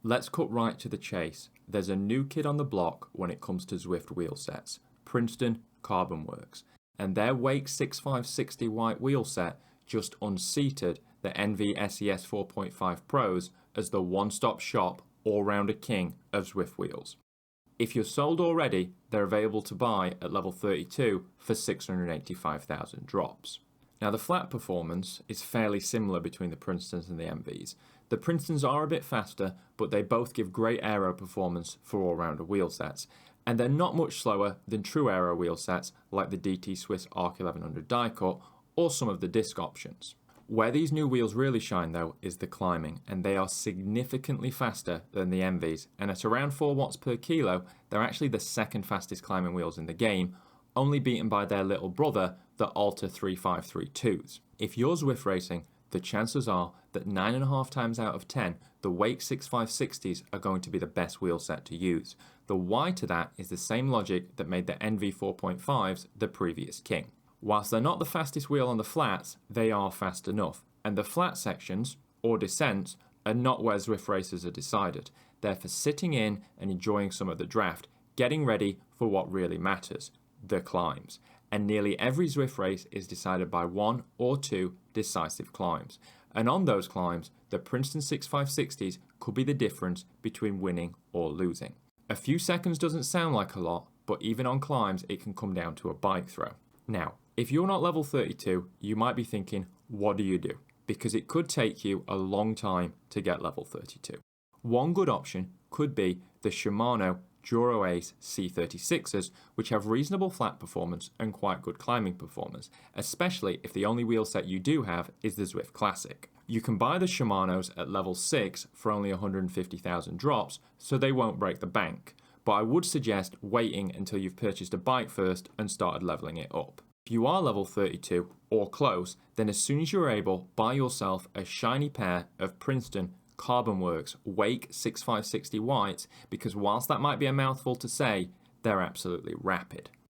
Let's cut right to the chase. There's a new kid on the block when it comes to Zwift wheel sets, Princeton Carbon Works, and their Wake 6560 white wheel set just unseated the ENVE SES 4.5 Pros as the one-stop shop all-rounder king of Zwift wheels. If you're sold already, they're available to buy at level 32 for 685,000 drops. Now the flat performance is fairly similar between the Princetons and the ENVEs. The Princetons are a bit faster, but they both give great aero performance for all-rounder wheel sets, and they're not much slower than true aero wheel sets like the DT Swiss Arc 1100 DICUT or some of the disc options. Where these new wheels really shine though is the climbing, and they are significantly faster than the ENVEs, and at around 4 watts per kilo, they're actually the second fastest climbing wheels in the game, only beaten by their little brother, the Alta 3532s. If you're Zwift Racing, the chances are that 9.5 times out of 10, the Wake 6560s are going to be the best wheel set to use. The why to that is the same logic that made the ENVE 4.5s the previous king. Whilst they're not the fastest wheel on the flats, they are fast enough, and the flat sections, or descents, are not where Zwift races are decided. They're for sitting in and enjoying some of the draft, getting ready for what really matters, the climbs. And nearly every Zwift race is decided by 1 or 2 decisive climbs. And on those climbs, the Princeton 6560s could be the difference between winning or losing. A few seconds doesn't sound like a lot, but even on climbs, it can come down to a bike throw. Now, if you're not level 32, you might be thinking, what do you do? Because it could take you a long time to get level 32. One good option could be the Shimano Duro Ace C36s, which have reasonable flat performance and quite good climbing performance, especially if the only wheel set you do have is the Zwift Classic. You can buy the Shimanos at level 6 for only 150,000 drops, so they won't break the bank, but I would suggest waiting until you've purchased a bike first and started leveling it up. If you are level 32 or close, then as soon as you're able, buy yourself a shiny pair of Princeton Carbon Works Wake 6560 whites, because whilst that might be a mouthful to say, they're absolutely rapid.